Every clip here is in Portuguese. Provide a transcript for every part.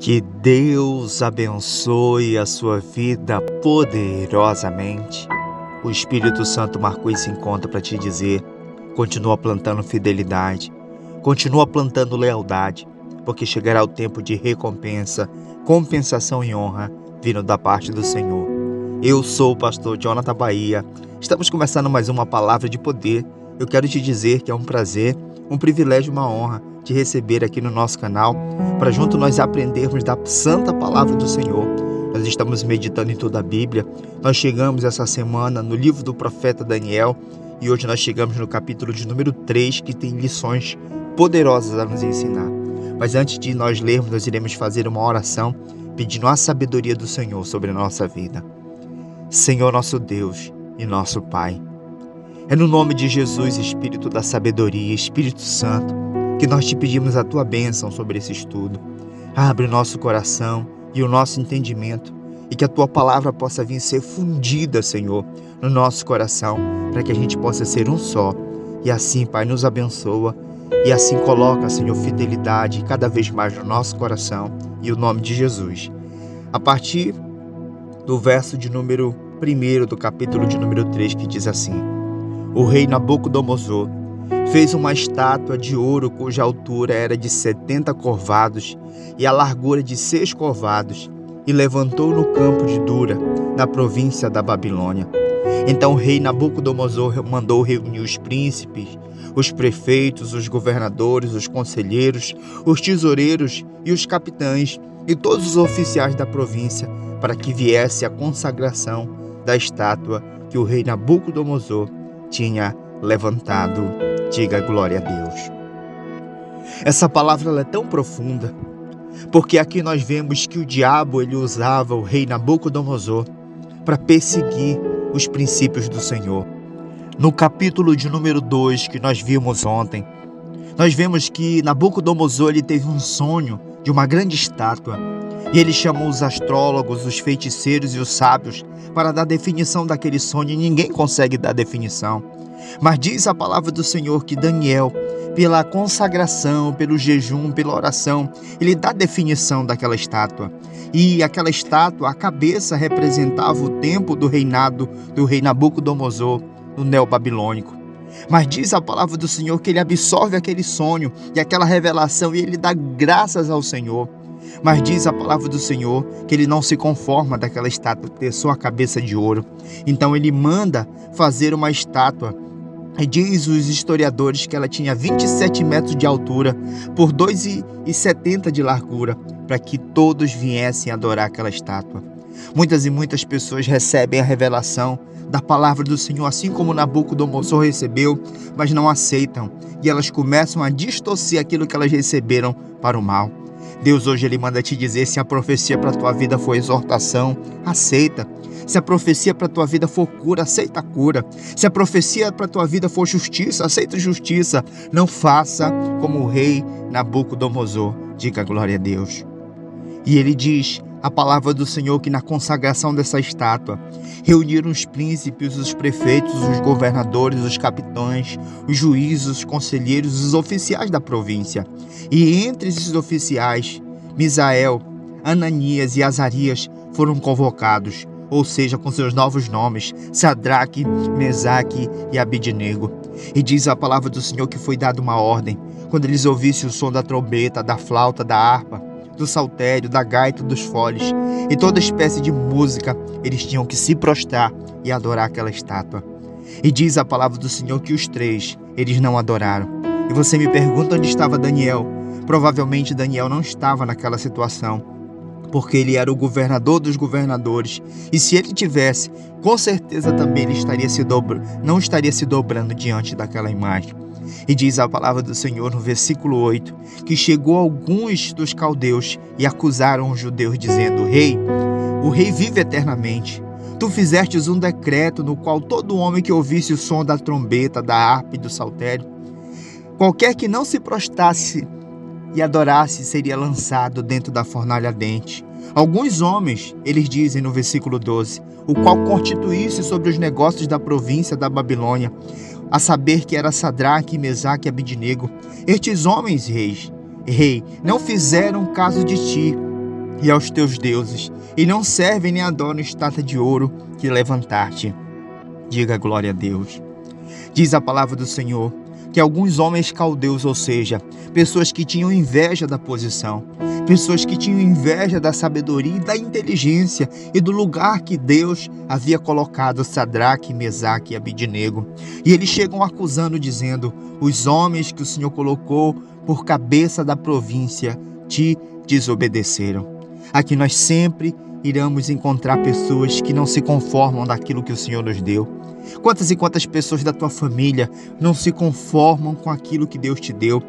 Que Deus abençoe a sua vida poderosamente. O Espírito Santo marcou esse encontro para te dizer: continua plantando fidelidade, continua plantando lealdade, porque chegará o tempo de recompensa, compensação e honra vindo da parte do Senhor. Eu sou o pastor Jonathan Bahia. Estamos começando mais uma palavra de poder. Eu quero te dizer que é um prazer, um privilégio, uma honra te receber aqui no nosso canal, para junto nós aprendermos da santa palavra do Senhor. Nós estamos meditando em toda a Bíblia. Nós chegamos essa semana no livro do profeta Daniel e hoje nós chegamos no capítulo de número 3, que tem lições poderosas a nos ensinar. Mas antes de nós lermos, nós iremos fazer uma oração pedindo a sabedoria do Senhor sobre a nossa vida. Senhor, nosso Deus e nosso Pai, é no nome de Jesus, Espírito da sabedoria, Espírito Santo, que nós te pedimos a tua bênção sobre esse estudo. Abre o nosso coração e o nosso entendimento, e que a tua palavra possa vir ser fundida, Senhor, no nosso coração, para que a gente possa ser um só. E assim, Pai, nos abençoa, e assim coloca, Senhor, fidelidade cada vez mais no nosso coração, e o nome de Jesus. A partir do verso de número 1 do capítulo de número 3, que diz assim: O rei Nabucodonosor fez uma estátua de ouro cuja altura era de 70 corvados e a largura de 6 corvados, e levantou no campo de Dura, na província da Babilônia. Então o rei Nabucodonosor mandou reunir os príncipes, os prefeitos, os governadores, os conselheiros, os tesoureiros e os capitães e todos os oficiais da província, para que viesse a consagração da estátua que o rei Nabucodonosor tinha levantado. Diga glória a Deus. Essa palavra ela é tão profunda, porque aqui nós vemos que o diabo ele usava o rei Nabucodonosor para perseguir os princípios do Senhor. No capítulo de número 2 que nós vimos ontem, nós vemos que Nabucodonosor ele teve um sonho de uma grande estátua, e ele chamou os astrólogos, os feiticeiros e os sábios para dar definição daquele sonho, e ninguém consegue dar definição. Mas diz a palavra do Senhor que Daniel, pela consagração, pelo jejum, pela oração, ele dá definição daquela estátua. E aquela estátua, a cabeça representava o tempo do reinado do rei Nabucodonosor, no neobabilônico. Mas diz a palavra do Senhor que ele absorve aquele sonho e aquela revelação e ele dá graças ao Senhor. Mas diz a palavra do Senhor que ele não se conforma daquela estátua ter sua cabeça de ouro. Então ele manda fazer uma estátua. E diz os historiadores que ela tinha 27 metros de altura por 2,70 de largura, para que todos viessem adorar aquela estátua. Muitas e muitas pessoas recebem a revelação da palavra do Senhor, assim como Nabucodonosor recebeu, mas não aceitam. E elas começam a distorcer aquilo que elas receberam para o mal. Deus hoje ele manda te dizer: se a profecia para a tua vida for exortação, aceita. Se a profecia para a tua vida for cura, aceita a cura. Se a profecia para a tua vida for justiça, aceita justiça. Não faça como o rei Nabucodonosor. Diga glória a Deus. E ele diz a palavra do Senhor que na consagração dessa estátua reuniram os príncipes, os prefeitos, os governadores, os capitães, os juízes, os conselheiros, os oficiais da província. E entre esses oficiais, Misael, Ananias e Azarias foram convocados, ou seja, com seus novos nomes, Sadraque, Mesaque e Abidnego. E diz a palavra do Senhor que foi dada uma ordem: quando eles ouvissem o som da trombeta, da flauta, da harpa, do saltério, da gaita, dos foles e toda espécie de música, eles tinham que se prostrar e adorar aquela estátua. E diz a palavra do Senhor que os 3, eles não adoraram. E você me pergunta onde estava Daniel? Provavelmente Daniel não estava naquela situação, porque ele era o governador dos governadores. E se ele tivesse, com certeza também ele não estaria se dobrando diante daquela imagem. E diz a palavra do Senhor no versículo 8, que chegou alguns dos caldeus e acusaram os judeus, dizendo: o rei vive eternamente. Tu fizestes um decreto no qual todo homem que ouvisse o som da trombeta, da harpa e do saltério, qualquer que não se prostrasse e adorasse, seria lançado dentro da fornalha ardente. Alguns homens, eles dizem no versículo 12, o qual constituísse sobre os negócios da província da Babilônia, a saber que era Sadraque, Mesaque e Abidnego. Estes homens, rei, não fizeram caso de ti, e aos teus deuses, e não servem nem adoram estátua de ouro que levantaste. Diga glória a Deus. Diz a palavra do Senhor que alguns homens caldeus, ou seja, pessoas que tinham inveja da posição, pessoas que tinham inveja da sabedoria e da inteligência e do lugar que Deus havia colocado Sadraque, Mesaque e Abidnego. E eles chegam acusando, dizendo: os homens que o Senhor colocou por cabeça da província te desobedeceram. Aqui nós sempre iremos encontrar pessoas que não se conformam daquilo que o Senhor nos deu. Quantas e quantas pessoas da tua família não se conformam com aquilo que Deus te deu?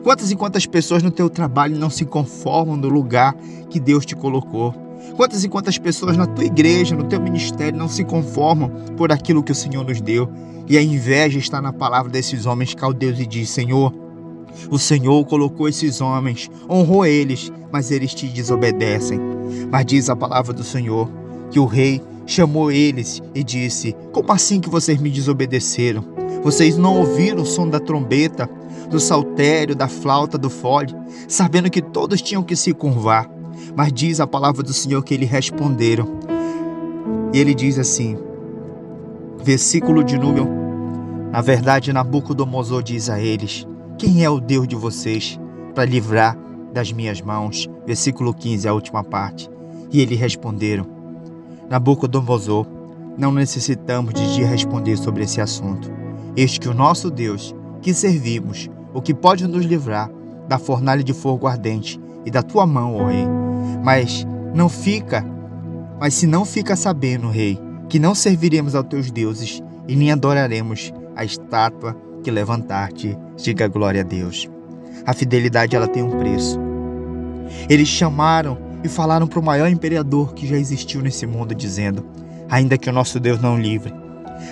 Quantas e quantas pessoas no teu trabalho não se conformam no lugar que Deus te colocou? Quantas e quantas pessoas na tua igreja, no teu ministério, não se conformam por aquilo que o Senhor nos deu? E a inveja está na palavra desses homens caldeus e diz: Senhor, o Senhor colocou esses homens, honrou eles, mas eles te desobedecem. Mas diz a palavra do Senhor que o rei chamou eles e disse: como assim que vocês me desobedeceram? Vocês não ouviram o som da trombeta, do saltério, da flauta, do fole, sabendo que todos tinham que se curvar? Mas diz a palavra do Senhor que eles responderam. E ele diz assim, versículo de número: na verdade, Nabucodonosor diz a eles: quem é o Deus de vocês para livrar das minhas mãos? Versículo 15, a última parte. E eles responderam: Nabucodonosor, não necessitamos de te responder sobre esse assunto. Eis que o nosso Deus, que servimos, o que pode nos livrar da fornalha de fogo ardente e da tua mão, ó rei. Mas se não fica sabendo, rei, que não serviremos aos teus deuses e nem adoraremos a estátua que levantaste. Diga glória a Deus. A fidelidade, ela tem um preço. Eles chamaram e falaram para o maior imperador que já existiu nesse mundo, dizendo: ainda que o nosso Deus não livre,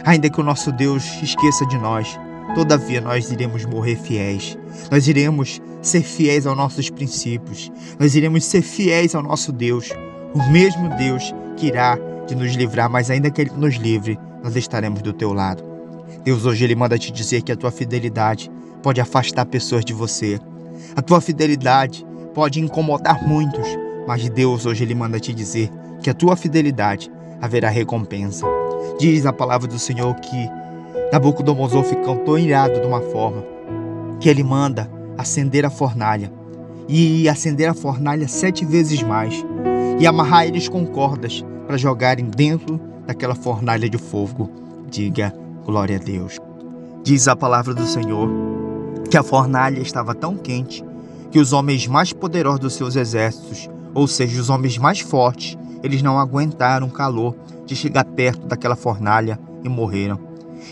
ainda que o nosso Deus esqueça de nós, todavia nós iremos morrer fiéis. Nós iremos ser fiéis aos nossos princípios. Nós iremos ser fiéis ao nosso Deus, o mesmo Deus que irá de nos livrar, mas ainda que Ele nos livre, nós estaremos do teu lado. Deus hoje Ele manda te dizer que a tua fidelidade pode afastar pessoas de você. A tua fidelidade pode incomodar muitos, mas Deus hoje Ele manda te dizer que a tua fidelidade haverá recompensa. Diz a palavra do Senhor que Nabucodonosor ficou tão irado de uma forma que ele manda acender a fornalha, e acender a fornalha 7 vezes mais, e amarrar eles com cordas para jogarem dentro daquela fornalha de fogo. Diga glória a Deus. Diz a palavra do Senhor que a fornalha estava tão quente que os homens mais poderosos dos seus exércitos, ou seja, os homens mais fortes, eles não aguentaram o calor de chegar perto daquela fornalha e morreram.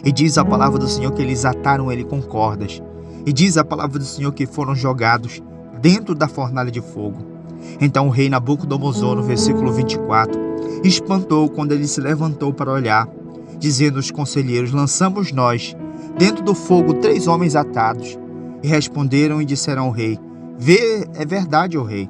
E diz a palavra do Senhor que eles ataram ele com cordas. E diz a palavra do Senhor que foram jogados dentro da fornalha de fogo. Então o rei Nabucodonosor, no versículo 24, espantou quando ele se levantou para olhar, dizendo aos conselheiros: lançamos nós dentro do fogo 3 homens atados. E responderam e disseram ao rei: vê, é verdade, ó rei.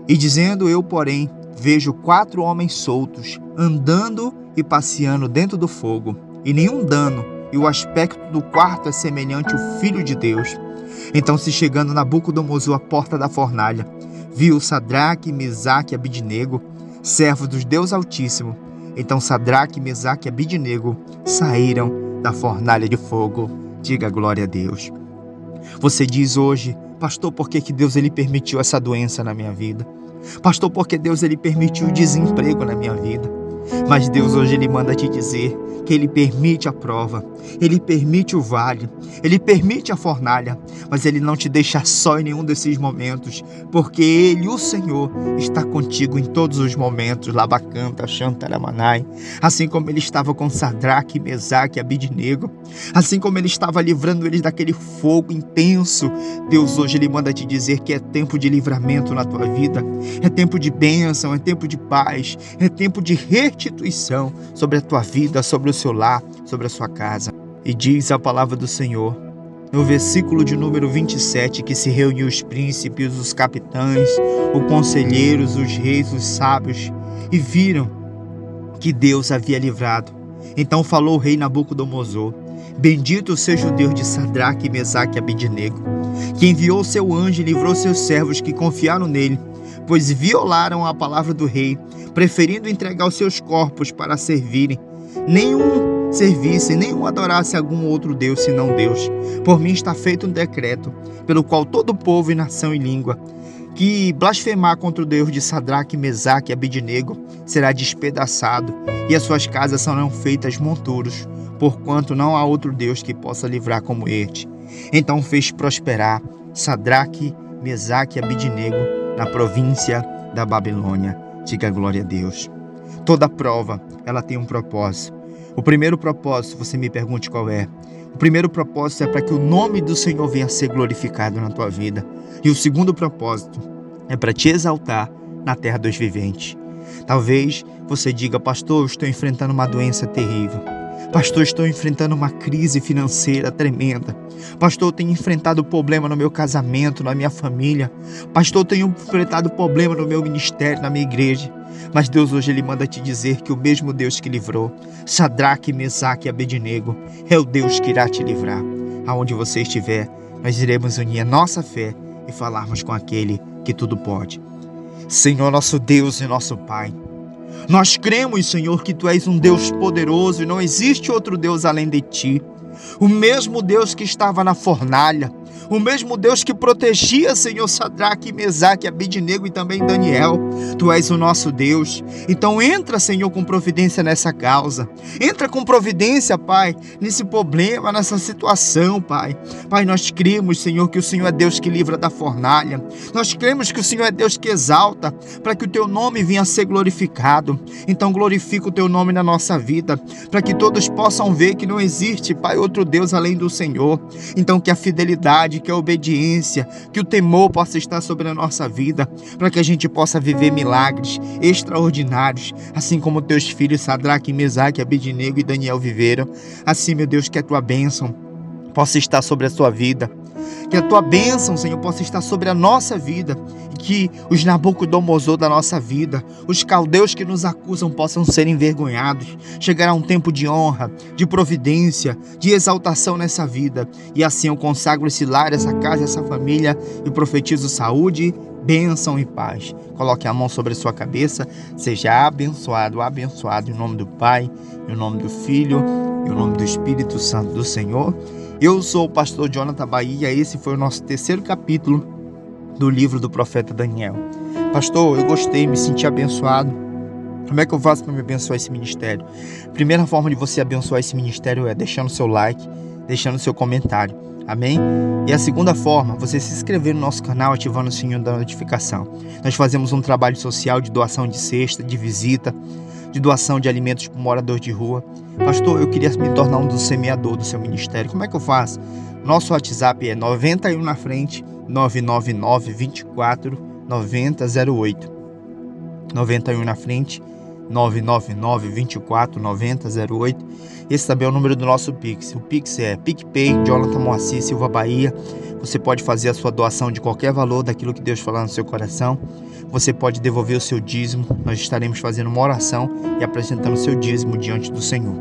E dizendo: eu, porém, vejo 4 homens soltos, andando e passeando dentro do fogo, e nenhum dano, e o aspecto do quarto é semelhante ao Filho de Deus. Então, se chegando Nabucodonosor à porta da fornalha, viu Sadraque, Mesaque e Abidnego, servos dos Deus Altíssimo. Então Sadraque, Mesaque e Abidnego saíram da fornalha de fogo. Diga glória a Deus. Você diz hoje: pastor, por que Deus ele permitiu essa doença na minha vida? Pastor, por que Deus ele permitiu o desemprego na minha vida? Mas Deus hoje ele manda te dizer que Ele permite a prova, Ele permite o vale, Ele permite a fornalha, mas Ele não te deixa só em nenhum desses momentos, porque Ele, o Senhor, está contigo em todos os momentos. Labacanta, Xantaramanai. Assim como Ele estava com Sadraque, Mesaque e Abidnego, assim como Ele estava livrando eles daquele fogo intenso, Deus hoje Ele manda te dizer que é tempo de livramento na tua vida, é tempo de bênção, é tempo de paz, é tempo de restituição sobre a tua vida, sobre o seu lar, sobre a sua casa. E diz a palavra do Senhor, no versículo de número 27, que se reuniu os príncipes, os capitães, os conselheiros, os reis, os sábios, e viram que Deus havia livrado. Então falou o rei Nabucodonosor: bendito seja o Deus de Sadraque, Mesaque e Abidnego, que enviou seu anjo e livrou seus servos que confiaram nele, pois violaram a palavra do rei, preferindo entregar os seus corpos para servirem. Nenhum servisse, nenhum adorasse algum outro Deus senão Deus. Por mim está feito um decreto, pelo qual todo povo e nação e língua que blasfemar contra o Deus de Sadraque, Mesaque e Abednego será despedaçado, e as suas casas serão feitas monturos, porquanto não há outro Deus que possa livrar como este. Então fez prosperar Sadraque, Mesaque e Abednego na província da Babilônia. Diga glória a Deus. Toda prova, ela tem um propósito. O primeiro propósito, você me pergunte qual é. O primeiro propósito é para que o nome do Senhor venha a ser glorificado na tua vida. E o segundo propósito é para te exaltar na terra dos viventes. Talvez você diga: pastor, eu estou enfrentando uma doença terrível. Pastor, estou enfrentando uma crise financeira tremenda. Pastor, eu tenho enfrentado problema no meu casamento, na minha família. Pastor, eu tenho enfrentado problema no meu ministério, na minha igreja. Mas Deus hoje Ele manda te dizer que o mesmo Deus que livrou Sadraque, Mesaque e Abednego é o Deus que irá te livrar. Aonde você estiver, nós iremos unir a nossa fé e falarmos com aquele que tudo pode. Senhor, nosso Deus e nosso Pai, nós cremos, Senhor, que Tu és um Deus poderoso e não existe outro Deus além de Ti. O mesmo Deus que estava na fornalha, o mesmo Deus que protegia, Senhor, Sadraque, Mesaque, Abednego e também Daniel. Tu és o nosso Deus. Então entra, Senhor, com providência nessa causa. Entra com providência, Pai, nesse problema, nessa situação, Pai. Pai, nós cremos, Senhor, que o Senhor é Deus que livra da fornalha. Nós cremos que o Senhor é Deus que exalta, para que o Teu nome venha a ser glorificado. Então glorifica o Teu nome na nossa vida, para que todos possam ver que não existe, Pai, outro Deus além do Senhor. Então que a fidelidade, que a obediência, que o temor possa estar sobre a nossa vida, para que a gente possa viver milagres extraordinários, assim como teus filhos Sadraque, Mesaque, Abednego e Daniel viveram. Assim, meu Deus, que a tua bênção possa estar sobre a sua vida, que a tua bênção, Senhor, possa estar sobre a nossa vida, e que os Nabucodonosor da nossa vida, os caldeus que nos acusam possam ser envergonhados. Chegará um tempo de honra, de providência, de exaltação nessa vida, e assim eu consagro esse lar, essa casa, essa família, e profetizo saúde, bênção e paz. Coloque a mão sobre a sua cabeça, seja abençoado, abençoado em nome do Pai, em nome do Filho, em nome do Espírito Santo do Senhor. Eu sou o pastor Jonathan Bahia, esse foi o nosso terceiro capítulo do livro do profeta Daniel. Pastor, eu gostei, me senti abençoado. Como é que eu faço para me abençoar esse ministério? A primeira forma de você abençoar esse ministério é deixando seu like, deixando seu comentário. Amém? E a segunda forma, você se inscrever no nosso canal ativando o sininho da notificação. Nós fazemos um trabalho social de doação de cesta, de visita, de doação de alimentos para morador de rua. Pastor, eu queria me tornar um dos semeadores do seu ministério. Como é que eu faço? Nosso WhatsApp é 91 na frente, 999 24 9008. 91 na frente, 999 24 9008. Esse também é o número do nosso Pix. O Pix é PicPay, Jonathan Moacir Silva Bahia. Você pode fazer a sua doação de qualquer valor daquilo que Deus falar no seu coração. Você pode devolver o seu dízimo. Nós estaremos fazendo uma oração e apresentando o seu dízimo diante do Senhor.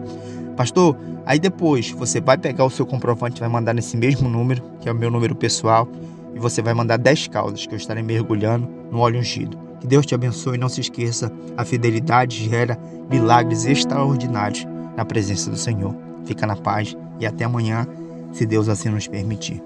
Pastor, aí depois você vai pegar o seu comprovante, vai mandar nesse mesmo número, que é o meu número pessoal, e você vai mandar 10 causas que eu estarei mergulhando no óleo ungido. Que Deus te abençoe e não se esqueça, a fidelidade gera milagres extraordinários na presença do Senhor. Fica na paz e até amanhã, se Deus assim nos permitir.